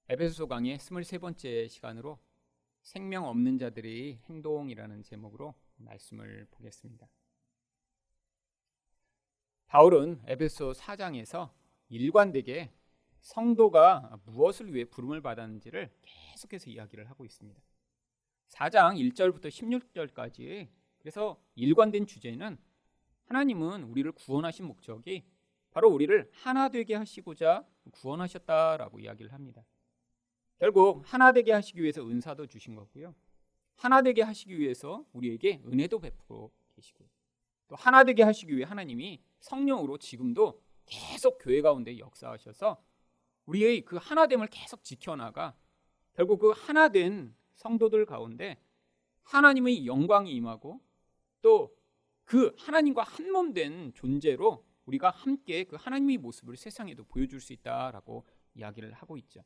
에베소서 강의 23번째 시간으로 생명 없는 자들의 행동이라는 제목으로 말씀을 보겠습니다. 바울은 에베소 4장에서 일관되게 성도가 무엇을 위해 부름을 받았는지를 계속해서 이야기를 하고 있습니다. 4장 1절부터 16절까지 그래서 일관된 주제는 하나님은 우리를 구원하신 목적이 바로 우리를 하나 되게 하시고자 구원하셨다라고 이야기를 합니다. 결국 하나 되게 하시기 위해서 은사도 주신 거고요. 하나 되게 하시기 위해서 우리에게 은혜도 베풀어 계시고요. 또 하나 되게 하시기 위해 하나님이 성령으로 지금도 계속 교회 가운데 역사하셔서 우리의 그 하나됨을 계속 지켜나가 결국 그 하나된 성도들 가운데 하나님의 영광이 임하고 또 그 하나님과 한 몸 된 존재로 우리가 함께 그 하나님의 모습을 세상에도 보여줄 수 있다라고 이야기를 하고 있죠.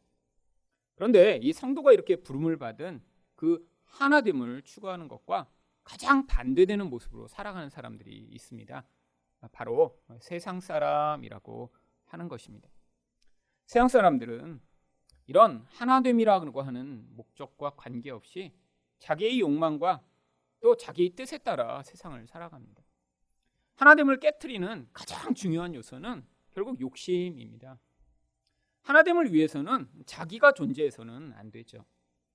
그런데 이 성도가 이렇게 부름을 받은 그 하나됨을 추구하는 것과 가장 반대되는 모습으로 살아가는 사람들이 있습니다. 바로 세상 사람이라고 하는 것입니다. 세상 사람들은 이런 하나됨이라고 하는 목적과 관계없이 자기의 욕망과 또 자기의 뜻에 따라 세상을 살아갑니다. 하나됨을 깨트리는 가장 중요한 요소는 결국 욕심입니다. 하나됨을 위해서는 자기가 존재해서는 안 되죠.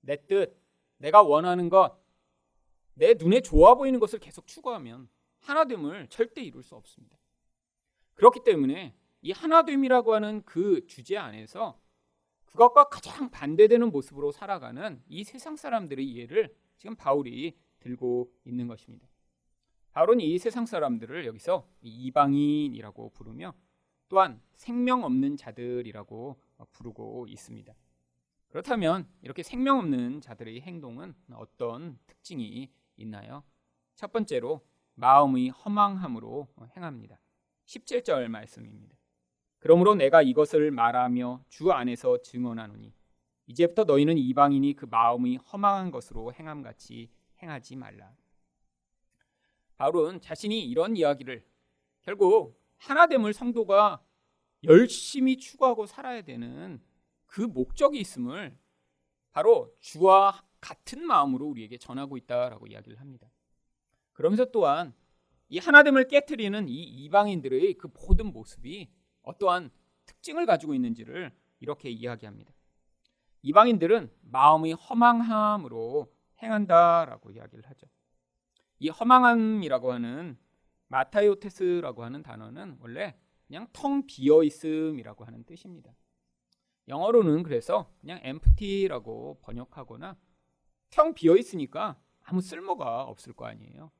내 뜻, 내가 원하는 것, 내 눈에 좋아 보이는 것을 계속 추구하면 하나됨을 절대 이룰 수 없습니다. 그렇기 때문에 이 하나됨이라고 하는 그 주제 안에서 그것과 가장 반대되는 모습으로 살아가는 이 세상 사람들의 예를 지금 바울이 들고 있는 것입니다. 바울은 이 세상 사람들을 여기서 이방인이라고 부르며 또한 생명 없는 자들이라고 부르고 있습니다. 그렇다면 이렇게 생명 없는 자들의 행동은 어떤 특징이 있나요? 첫 번째로 마음의 허망함으로 행합니다. 17절 말씀입니다. 그러므로 내가 이것을 말하며 주 안에서 증언하노니 이제부터 너희는 이방인이 그 마음의 허망한 것으로 행함같이 행하지 말라. 바울은 자신이 이런 이야기를 결국 하나됨을 성도가 열심히 추구하고 살아야 되는 그 목적이 있음을 바로 주와 같은 마음으로 우리에게 전하고 있다라고 이야기를 합니다. 그러면서 또한 이 하나됨을 깨트리는 이 이방인들의 그 모든 모습이 어떠한 특징을 가지고 있는지를 이렇게 이야기합니다. 이방인들은 마음의 허망함으로 행한다라고 이야기를 하죠. 이 허망함이라고 하는 마타요테스라고 하는 단어는 원래 그냥 텅 비어 있음이라고 하는 뜻입니다. 영어로는 그래서 그냥 empty라고 번역하거나 텅 비어 있으니까 아무 쓸모가 없을 거 아니에요.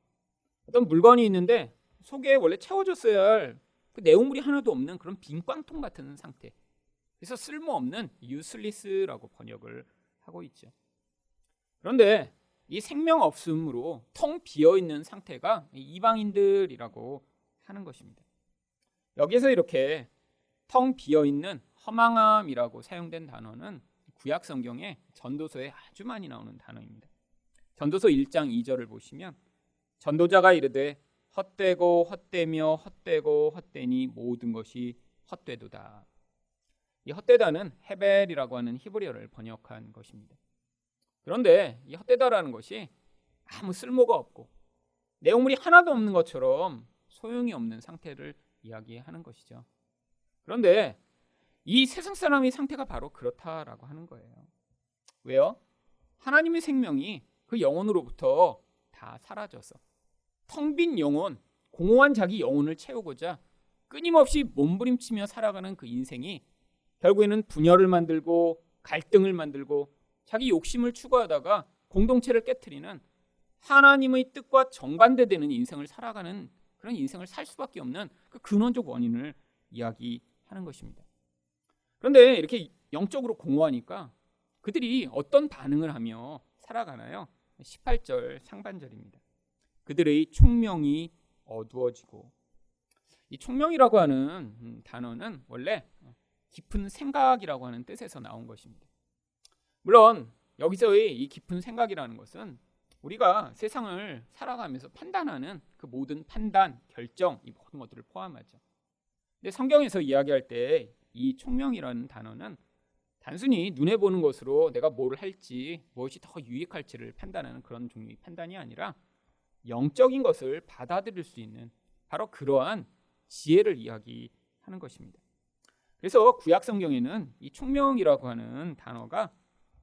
어떤 물건이 있는데 속에 원래 채워졌어야 할 그 내용물이 하나도 없는 그런 빈 꽝통 같은 상태. 그래서 쓸모없는 useless라고 번역을 하고 있죠. 그런데 이 생명 없음으로 텅 비어 있는 상태가 이방인들이라고 하는 것입니다. 여기서 이렇게 텅 비어 있는 허망함이라고 사용된 단어는 구약 성경에 전도서에 아주 많이 나오는 단어입니다. 전도서 1장 2절을 보시면 전도자가 이르되 헛되고 헛되며 헛되고 헛되니 모든 것이 헛되도다. 이 헛되다는 헤벨이라고 하는 히브리어를 번역한 것입니다. 그런데 이 헛되다라는 것이 아무 쓸모가 없고 내용물이 하나도 없는 것처럼 소용이 없는 상태를 이야기하는 것이죠. 그런데 이 세상 사람의 상태가 바로 그렇다라고 하는 거예요. 왜요? 하나님의 생명이 그 영혼으로부터 다 사라져서 텅 빈 영혼, 공허한 자기 영혼을 채우고자 끊임없이 몸부림치며 살아가는 그 인생이 결국에는 분열을 만들고 갈등을 만들고 자기 욕심을 추구하다가 공동체를 깨트리는 하나님의 뜻과 정반대되는 인생을 살아가는 그런 인생을 살 수밖에 없는 그 근원적 원인을 이야기하는 것입니다. 그런데 이렇게 영적으로 공허하니까 그들이 어떤 반응을 하며 살아가나요? 18절 상반절입니다. 그들의 총명이 어두워지고, 이 총명이라고 하는 단어는 원래 깊은 생각이라고 하는 뜻에서 나온 것입니다. 물론 여기서의 이 깊은 생각이라는 것은 우리가 세상을 살아가면서 판단하는 그 모든 판단, 결정, 이 모든 것들을 포함하죠. 근데 성경에서 이야기할 때 이 총명이라는 단어는 단순히 눈에 보는 것으로 내가 뭘 할지 무엇이 더 유익할지를 판단하는 그런 종류의 판단이 아니라 영적인 것을 받아들일 수 있는 바로 그러한 지혜를 이야기하는 것입니다. 그래서 구약 성경에는 이 총명이라고 하는 단어가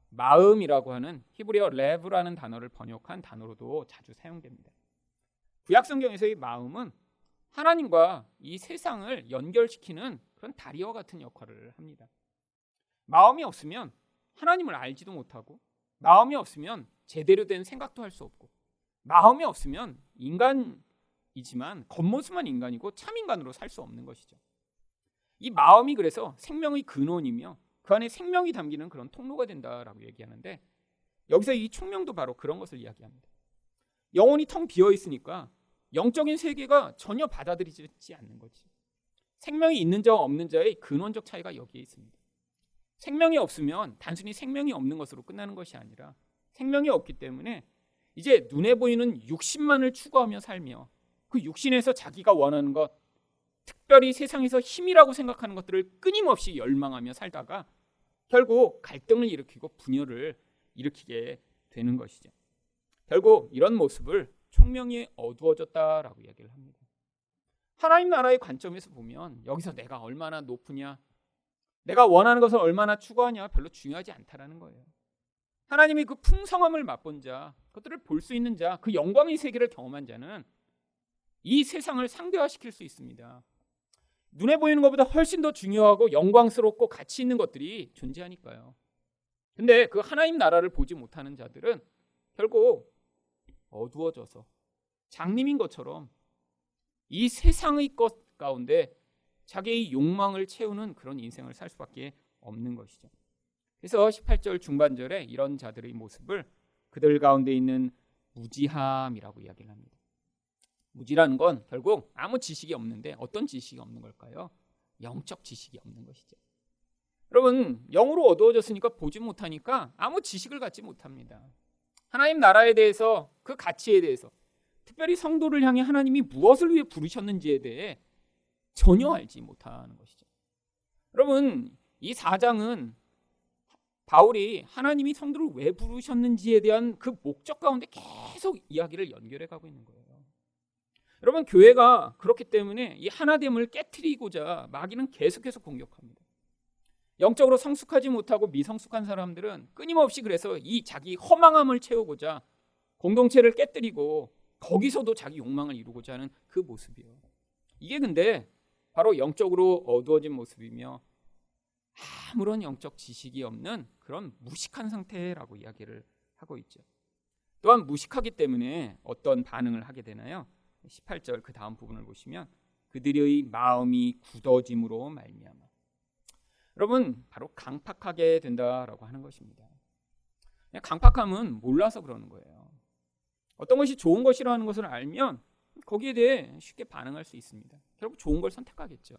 마음이라고 하는 히브리어 레브라는 단어를 번역한 단어로도 자주 사용됩니다. 구약 성경에서의 마음은 하나님과 이 세상을 연결시키는 그런 다리와 같은 역할을 합니다. 마음이 없으면 하나님을 알지도 못하고, 마음이 없으면 제대로 된 생각도 할 수 없고, 마음이 없으면 인간이지만 겉모습만 인간이고 참 인간으로 살 수 없는 것이죠. 이 마음이 그래서 생명의 근원이며 그 안에 생명이 담기는 그런 통로가 된다라고 얘기하는데, 여기서 이 총명도 바로 그런 것을 이야기합니다. 영혼이 텅 비어 있으니까 영적인 세계가 전혀 받아들이지 않는 거지. 생명이 있는 자와 없는 자의 근원적 차이가 여기에 있습니다. 생명이 없으면 단순히 생명이 없는 것으로 끝나는 것이 아니라 생명이 없기 때문에 이제 눈에 보이는 육신만을 추구하며 살며 그 육신에서 자기가 원하는 것, 특별히 세상에서 힘이라고 생각하는 것들을 끊임없이 열망하며 살다가 결국 갈등을 일으키고 분열을 일으키게 되는 것이죠. 결국 이런 모습을 총명이 어두워졌다라고 이야기를 합니다. 하나님 나라의 관점에서 보면 여기서 내가 얼마나 높으냐, 내가 원하는 것을 얼마나 추구하냐 별로 중요하지 않다라는 거예요. 하나님이 그 풍성함을 맛본 자, 그것들을 볼 수 있는 자, 그 영광의 세계를 경험한 자는 이 세상을 상대화시킬 수 있습니다. 눈에 보이는 것보다 훨씬 더 중요하고 영광스럽고 가치 있는 것들이 존재하니까요. 근데 그 하나님 나라를 보지 못하는 자들은 결국 어두워져서 장님인 것처럼 이 세상의 것 가운데 자기의 욕망을 채우는 그런 인생을 살 수밖에 없는 것이죠. 그래서 18절 중반절에 이런 자들의 모습을 그들 가운데 있는 무지함이라고 이야기를 합니다. 무지라는 건 결국 아무 지식이 없는데 어떤 지식이 없는 걸까요? 영적 지식이 없는 것이죠. 여러분, 영으로 어두워졌으니까 보지 못하니까 아무 지식을 갖지 못합니다. 하나님 나라에 대해서, 그 가치에 대해서, 특별히 성도를 향해 하나님이 무엇을 위해 부르셨는지에 대해 전혀 알지 못하는 것이죠. 여러분, 이 4장은 바울이 하나님이 성도를 왜 부르셨는지에 대한 그 목적 가운데 계속 이야기를 연결해 가고 있는 거예요. 여러분, 교회가 그렇기 때문에 이 하나됨을 깨트리고자 마귀는 계속해서 공격합니다. 영적으로 성숙하지 못하고 미성숙한 사람들은 끊임없이 그래서 이 자기 허망함을 채우고자 공동체를 깨트리고 거기서도 자기 욕망을 이루고자 하는 그 모습이에요. 이게 근데 바로 영적으로 어두워진 모습이며 아무런 영적 지식이 없는 그런 무식한 상태라고 이야기를 하고 있죠. 또한 무식하기 때문에 어떤 반응을 하게 되나요? 18절 그 다음 부분을 보시면 그들의 마음이 굳어짐으로 말미암아. 여러분, 바로 강팍하게 된다라고 하는 것입니다. 강팍함은 몰라서 그러는 거예요. 어떤 것이 좋은 것이라는 것을 알면 거기에 대해 쉽게 반응할 수 있습니다. 결국 좋은 걸 선택하겠죠.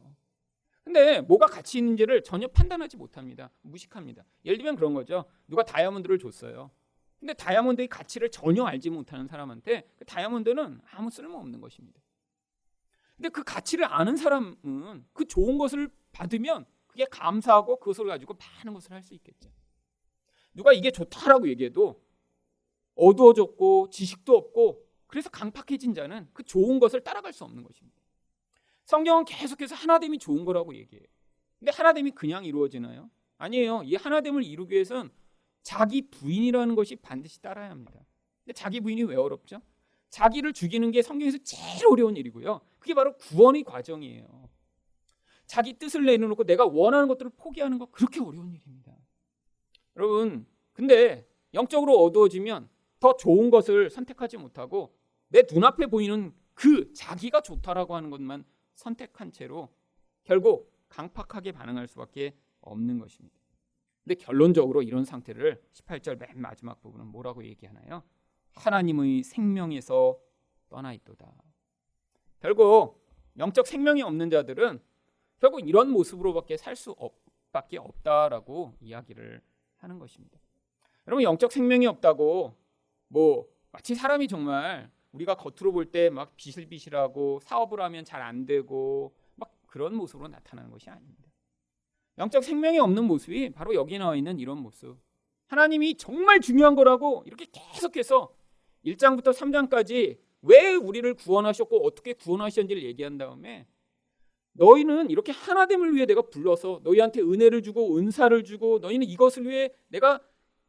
근데 뭐가 가치 있는지를 전혀 판단하지 못합니다. 무식합니다. 예를 들면 그런 거죠. 누가 다이아몬드를 줬어요. 근데 다이아몬드의 가치를 전혀 알지 못하는 사람한테 그 다이아몬드는 아무 쓸모없는 것입니다. 근데 그 가치를 아는 사람은 그 좋은 것을 받으면 그게 감사하고 그것을 가지고 많은 것을 할 수 있겠죠. 누가 이게 좋다라고 얘기해도 어두워졌고 지식도 없고 그래서 강팍해진 자는 그 좋은 것을 따라갈 수 없는 것입니다. 성경은 계속해서 하나됨이 좋은 거라고 얘기해요. 근데 하나됨이 그냥 이루어지나요? 아니에요. 이 하나됨을 이루기 위해서는 자기 부인이라는 것이 반드시 따라야 합니다. 근데 자기 부인이 왜 어렵죠? 자기를 죽이는 게 성경에서 제일 어려운 일이고요. 그게 바로 구원의 과정이에요. 자기 뜻을 내려놓고 내가 원하는 것들을 포기하는 거 그렇게 어려운 일입니다. 여러분, 근데 영적으로 어두워지면 더 좋은 것을 선택하지 못하고 내 눈앞에 보이는 그 자기가 좋다라고 하는 것만 선택한 채로 결국 강팍하게 반응할 수밖에 없는 것입니다. 근데 결론적으로 이런 상태를 18절 맨 마지막 부분은 뭐라고 얘기하나요? 하나님의 생명에서 떠나 있도다. 결국 영적 생명이 없는 자들은 결국 이런 모습으로밖에 살 수밖에 없다라고 이야기를 하는 것입니다. 여러분, 영적 생명이 없다고 마치 사람이 정말 우리가 겉으로 볼 때 막 비실비실하고 사업을 하면 잘 안 되고 막 그런 모습으로 나타나는 것이 아닙니다. 영적 생명이 없는 모습이 바로 여기 나와 있는 이런 모습. 하나님이 정말 중요한 거라고 이렇게 계속해서 1장부터 3장까지 왜 우리를 구원하셨고 어떻게 구원하셨는지를 얘기한 다음에 너희는 이렇게 하나됨을 위해 내가 불러서 너희한테 은혜를 주고 은사를 주고 너희는 이것을 위해 내가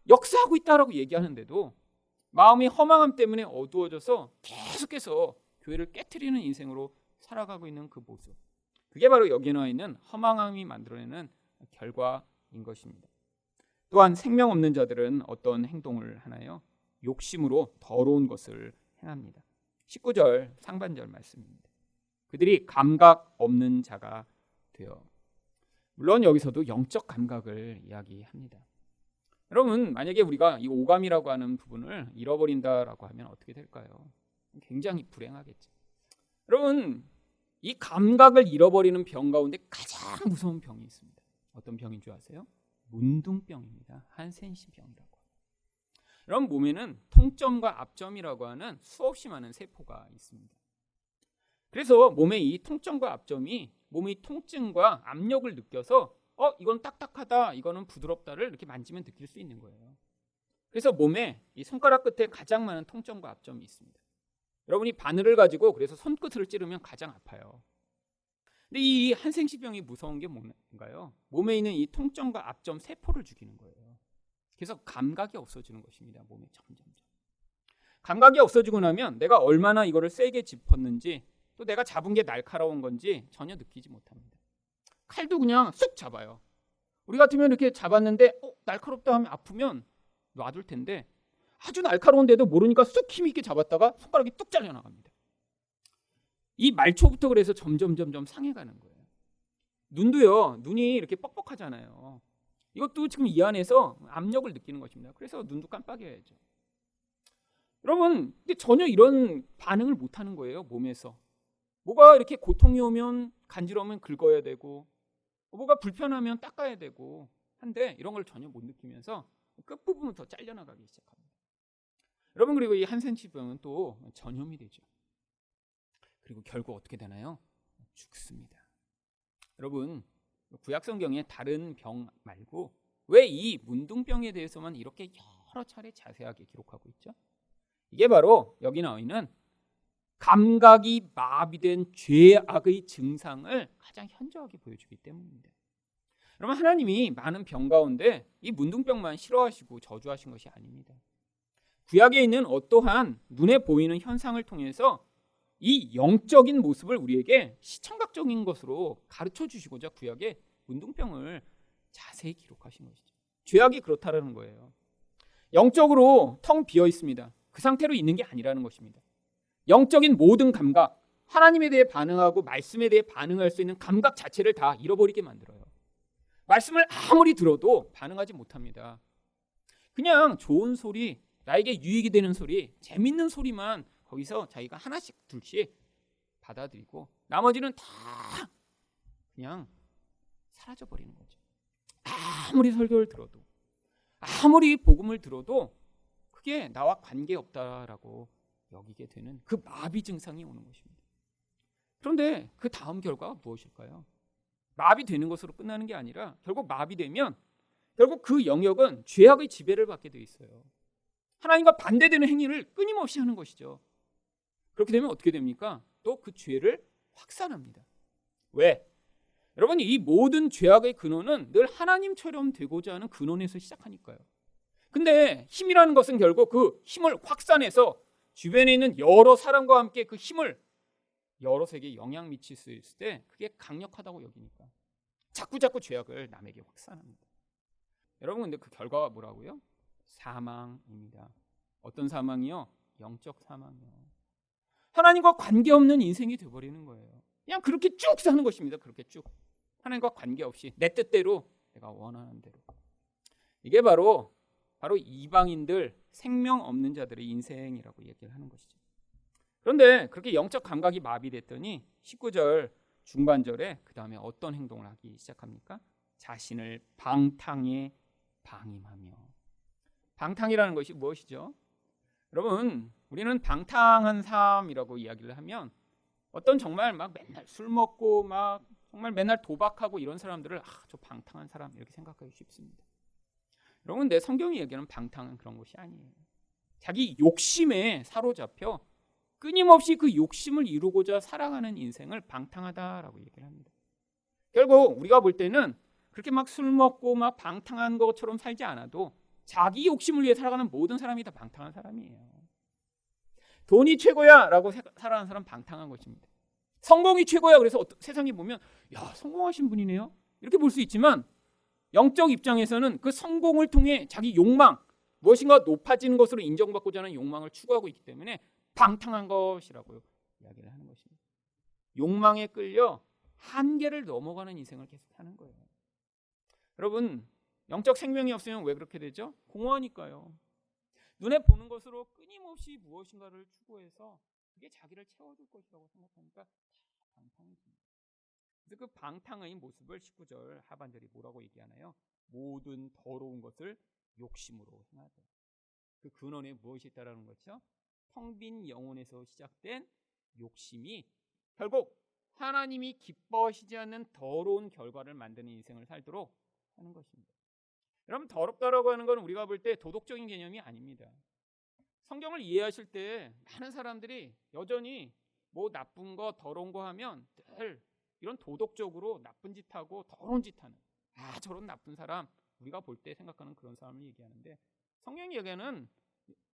역사하고 있다라고 얘기하는데도 마음이 허망함 때문에 어두워져서 계속해서 교회를 깨트리는 인생으로 살아가고 있는 그 모습. 그게 바로 여기에 나와 있는 허망함이 만들어내는 결과인 것입니다. 또한 생명 없는 자들은 어떤 행동을 하나요? 욕심으로 더러운 것을 행합니다. 19절 상반절 말씀입니다. 그들이 감각 없는 자가 되어. 물론 여기서도 영적 감각을 이야기합니다. 여러분, 만약에 우리가 이 오감이라고 하는 부분을 잃어버린다라고 하면 어떻게 될까요? 굉장히 불행하겠죠. 여러분, 이 감각을 잃어버리는 병 가운데 가장 무서운 병이 있습니다. 어떤 병인 줄 아세요? 문둥병입니다. 한센시 병이라고. 여러분, 몸에는 통점과 압점이라고 하는 수없이 많은 세포가 있습니다. 그래서 몸의 이 통점과 압점이 몸의 통증과 압력을 느껴서 이건 딱딱하다, 이거는 부드럽다를 이렇게 만지면 느낄 수 있는 거예요. 그래서 몸에 이 손가락 끝에 가장 많은 통점과 압점이 있습니다. 여러분이 바늘을 가지고 그래서 손끝을 찌르면 가장 아파요. 근데 이 한생시병이 무서운 게 뭔가요? 몸에 있는 이 통점과 압점 세포를 죽이는 거예요. 그래서 감각이 없어지는 것입니다. 몸에 점점점. 감각이 없어지고 나면 내가 얼마나 이거를 세게 짚었는지 또 내가 잡은 게 날카로운 건지 전혀 느끼지 못합니다. 칼도 그냥 쑥 잡아요. 우리 같으면 이렇게 잡았는데 날카롭다 하면 아프면 놔둘 텐데 아주 날카로운데도 모르니까 쑥 힘있게 잡았다가 손가락이 뚝 잘려나갑니다. 이 말초부터 그래서 점점 상해가는 거예요. 눈도요. 눈이 이렇게 뻑뻑하잖아요. 이것도 지금 이 안에서 압력을 느끼는 것입니다. 그래서 눈도 깜빡여야죠. 여러분, 근데 전혀 이런 반응을 못하는 거예요. 몸에서. 뭐가 이렇게 고통이 오면 간지러우면 긁어야 되고 뭐가 불편하면 닦아야 되고 한데 이런 걸 전혀 못 느끼면서 끝부분은 더 잘려나가기 시작합니다. 여러분, 그리고 이 한센시병은 또 전염이 되죠. 그리고 결국 어떻게 되나요? 죽습니다. 여러분, 구약 성경에 다른 병 말고 왜 이 문둥병에 대해서만 이렇게 여러 차례 자세하게 기록하고 있죠? 이게 바로 여기 나와 있는 감각이 마비된 죄악의 증상을 가장 현저하게 보여주기 때문입니다. 여러분, 하나님이 많은 병 가운데 이 문둥병만 싫어하시고 저주하신 것이 아닙니다. 구약에 있는 어떠한 눈에 보이는 현상을 통해서 이 영적인 모습을 우리에게 시청각적인 것으로 가르쳐 주시고자 구약에 문둥병을 자세히 기록하신 것이죠. 죄악이 그렇다라는 거예요. 영적으로 텅 비어 있습니다. 그 상태로 있는 게 아니라는 것입니다. 영적인 모든 감각, 하나님에 대해 반응하고 말씀에 대해 반응할 수 있는 감각 자체를 다 잃어버리게 만들어요. 말씀을 아무리 들어도 반응하지 못합니다. 그냥 좋은 소리, 나에게 유익이 되는 소리, 재밌는 소리만 거기서 자기가 하나씩 둘씩 받아들이고 나머지는 다 그냥 사라져버리는 거죠. 아무리 설교를 들어도 아무리 복음을 들어도 그게 나와 관계없다라고 여기게 되는 그 마비 증상이 오는 것입니다. 그런데 그 다음 결과가 무엇일까요? 마비되는 것으로 끝나는 게 아니라 결국 마비되면 결국 그 영역은 죄악의 지배를 받게 돼 있어요. 하나님과 반대되는 행위를 끊임없이 하는 것이죠. 그렇게 되면 어떻게 됩니까? 또 그 죄를 확산합니다. 왜? 여러분, 이 모든 죄악의 근원은 늘 하나님처럼 되고자 하는 근원에서 시작하니까요. 근데 힘이라는 것은 결국 그 힘을 확산해서 주변에 있는 여러 사람과 함께 그 힘을 여럿에게 영향 미칠 수 있을 때 그게 강력하다고 여기니까 자꾸 죄악을 남에게 확산합니다. 여러분, 근데 그 결과가 뭐라고요? 사망입니다. 어떤 사망이요? 영적 사망이요. 하나님과 관계없는 인생이 되어버리는 거예요. 그냥 그렇게 쭉 사는 것입니다. 그렇게 쭉 하나님과 관계없이 내 뜻대로 내가 원하는 대로. 이게 바로 이방인들, 생명 없는 자들의 인생이라고 얘기를 하는 것이죠. 그런데 그렇게 영적 감각이 마비됐더니 19절 중반절에 그 다음에 어떤 행동을 하기 시작합니까? 자신을 방탕에 방임하며. 방탕이라는 것이 무엇이죠? 여러분, 우리는 방탕한 삶이라고 이야기를 하면 어떤 정말 막 맨날 술 먹고 막 정말 맨날 도박하고 이런 사람들을 저 방탕한 사람 이렇게 생각하기 쉽습니다. 여러분, 근데 성경이 얘기하는 방탕은 그런 것이 아니에요. 자기 욕심에 사로잡혀 끊임없이 그 욕심을 이루고자 살아가는 인생을 방탕하다라고 얘기를 합니다. 결국 우리가 볼 때는 그렇게 막 술 먹고 막 방탕한 것처럼 살지 않아도 자기 욕심을 위해 살아가는 모든 사람이 다 방탕한 사람이에요. 돈이 최고야 라고 살아가는 사람 방탕한 것입니다. 성공이 최고야 그래서 세상이 보면 성공하신 분이네요 이렇게 볼 수 있지만, 영적 입장에서는 그 성공을 통해 자기 욕망, 무엇인가 높아지는 것으로 인정받고자 하는 욕망을 추구하고 있기 때문에 방탕한 것이라고 이야기를 하는 것입니다. 욕망에 끌려 한계를 넘어가는 인생을 계속 사는 거예요. 여러분, 영적 생명이 없으면 왜 그렇게 되죠? 공허하니까요. 눈에 보는 것으로 끊임없이 무엇인가를 추구해서 그게 자기를 채워줄 것이라고 생각하니까 다 방탕해집니다. 그래서 그 방탕의 모습을 19절 하반절이 뭐라고 얘기하나요? 모든 더러운 것을 욕심으로 행하되. 그 근원에 무엇이 있다라는 거죠? 텅 빈 영혼에서 시작된 욕심이 결국 하나님이 기뻐하시지 않는 더러운 결과를 만드는 인생을 살도록 하는 것입니다. 여러분, 더럽다라고 하는 건 우리가 볼 때 도덕적인 개념이 아닙니다. 성경을 이해하실 때 많은 사람들이 여전히 뭐 나쁜 거 더러운 거 하면 늘 이런 도덕적으로 나쁜 짓 하고 더러운 짓 하는 저런 나쁜 사람, 우리가 볼 때 생각하는 그런 사람을 얘기하는데, 성경이 얘기하는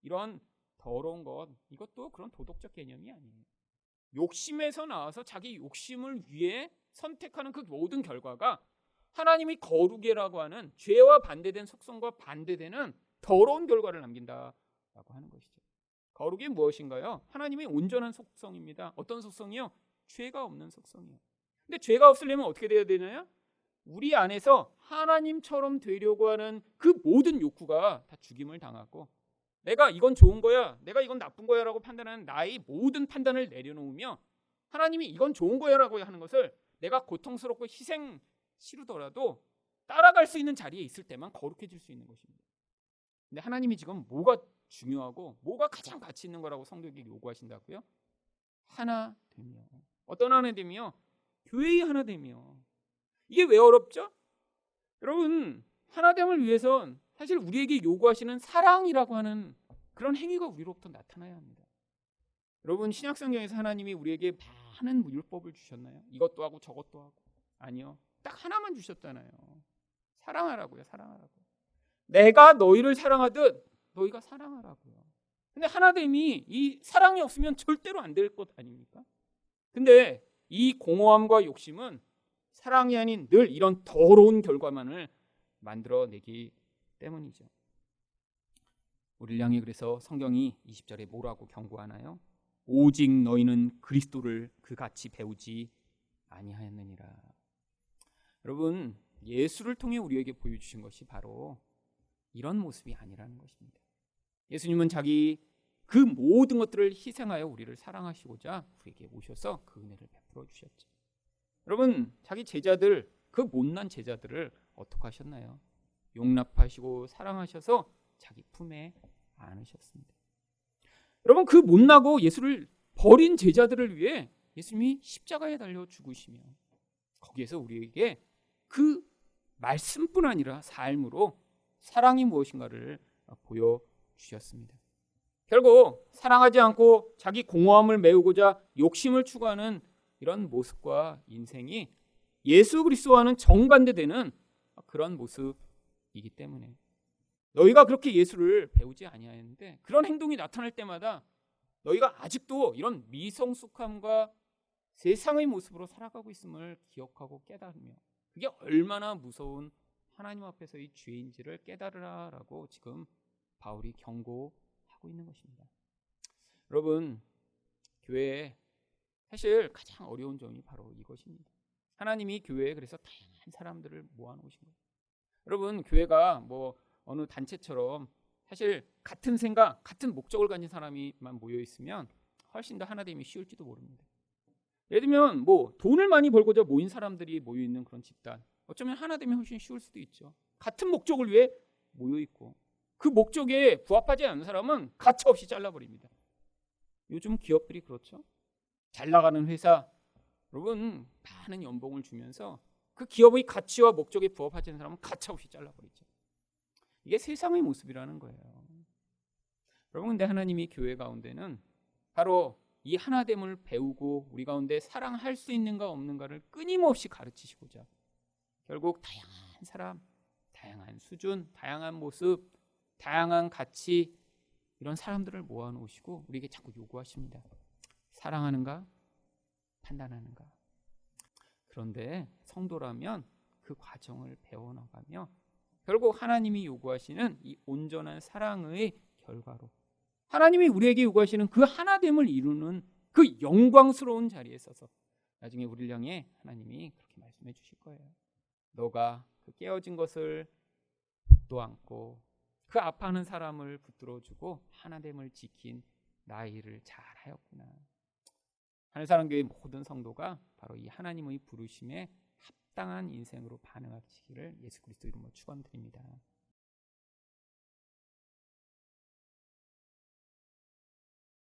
이런 더러운 것, 이것도 그런 도덕적 개념이 아니에요. 욕심에서 나와서 자기 욕심을 위해 선택하는 그 모든 결과가 하나님이 거룩이라고 하는 죄와 반대된 속성과 반대되는 더러운 결과를 남긴다라고 하는 것이죠. 거룩이 무엇인가요? 하나님의 온전한 속성입니다. 어떤 속성이요? 죄가 없는 속성이요. 근데 죄가 없으려면 어떻게 되어야 되나요? 우리 안에서 하나님처럼 되려고 하는 그 모든 욕구가 다 죽임을 당하고, 내가 이건 좋은 거야, 내가 이건 나쁜 거야 라고 판단하는 나의 모든 판단을 내려놓으며 하나님이 이건 좋은 거야 라고 하는 것을 내가 고통스럽고 희생 치르더라도 따라갈 수 있는 자리에 있을 때만 거룩해질 수 있는 것입니다. 근데 하나님이 지금 뭐가 중요하고 뭐가 가장 가치 있는 거라고 성도에게 요구하신다고요? 하나 되며. 어떤 하나 되며? 교회의 하나 되며. 이게 왜 어렵죠? 여러분, 하나됨을 위해선 사실 우리에게 요구하시는 사랑이라고 하는 그런 행위가 우리로부터 나타나야 합니다. 여러분, 신약성경에서 하나님이 우리에게 많은 율법을 주셨나요? 이것도 하고 저것도 하고. 아니요. 딱 하나만 주셨잖아요. 사랑하라고요. 사랑하라고. 내가 너희를 사랑하듯 너희가 사랑하라고요. 근데 하나됨이 이 사랑이 없으면 절대로 안 될 것 아닙니까? 근데 이 공허함과 욕심은 사랑이 아닌 늘 이런 더러운 결과만을 만들어내기 때문이죠. 우리를 향해 그래서 성경이 20절에 뭐라고 경고하나요? 오직 너희는 그리스도를 그같이 배우지 아니하였느니라. 여러분, 예수를 통해 우리에게 보여주신 것이 바로 이런 모습이 아니라는 것입니다. 예수님은 자기 그 모든 것들을 희생하여 우리를 사랑하시고자 우리에게 오셔서 그 은혜를 베풀어 주셨죠. 여러분, 자기 제자들, 그 못난 제자들을 어떻게 하셨나요? 용납하시고 사랑하셔서 자기 품에 안으셨습니다. 여러분, 그 못나고 예수를 버린 제자들을 위해 예수님이 십자가에 달려 죽으시며 거기에서 우리에게 그 말씀뿐 아니라 삶으로 사랑이 무엇인가를 보여주셨습니다. 결국 사랑하지 않고 자기 공허함을 메우고자 욕심을 추구하는 이런 모습과 인생이 예수 그리스도와는 정반대되는 그런 모습이기 때문에 너희가 그렇게 예수를 배우지 아니하였는데 그런 행동이 나타날 때마다 너희가 아직도 이런 미성숙함과 세상의 모습으로 살아가고 있음을 기억하고 깨달으며 그게 얼마나 무서운 하나님 앞에서의 죄인지를 깨달으라라고 지금 바울이 경고하고 있는 것입니다. 여러분, 교회에 사실 가장 어려운 점이 바로 이것입니다. 하나님이 교회에 그래서 다양한 사람들을 모아놓으신 거예요. 여러분, 교회가 뭐 어느 단체처럼 사실 같은 생각, 같은 목적을 가진 사람이만 모여 있으면 훨씬 더 하나됨이 쉬울지도 모릅니다. 예를 들면 뭐 돈을 많이 벌고자 모인 사람들이 모여 있는 그런 집단, 어쩌면 하나됨이 훨씬 쉬울 수도 있죠. 같은 목적을 위해 모여 있고 그 목적에 부합하지 않는 사람은 가차없이 잘라버립니다. 요즘 기업들이 그렇죠. 잘 나가는 회사, 여러분 많은 연봉을 주면서 그 기업의 가치와 목적에 부합하지 않는 사람은 가차없이 잘라버리죠. 이게 세상의 모습이라는 거예요. 여러분 근데 하나님이 교회 가운데는 바로 이 하나됨을 배우고 우리 가운데 사랑할 수 있는가 없는가를 끊임없이 가르치시고자 결국 다양한 사람, 다양한 수준, 다양한 모습, 다양한 가치 이런 사람들을 모아놓으시고 우리에게 자꾸 요구하십니다. 사랑하는가? 판단하는가? 그런데 성도라면 그 과정을 배워나가며 결국 하나님이 요구하시는 이 온전한 사랑의 결과로 하나님이 우리에게 요구하시는 그 하나됨을 이루는 그 영광스러운 자리에 서서 나중에 우리를 향해 하나님이 그렇게 말씀해 주실 거예요. 너가 그 깨어진 것을 붙도 않고 그 아파하는 사람을 붙들어주고 하나됨을 지킨 나의 일을 잘하였구나. 하늘사랑교회 모든 성도가 바로 이 하나님의 부르심에 합당한 인생으로 반응하시기를 예수 그리스도 이름으로 축원드립니다.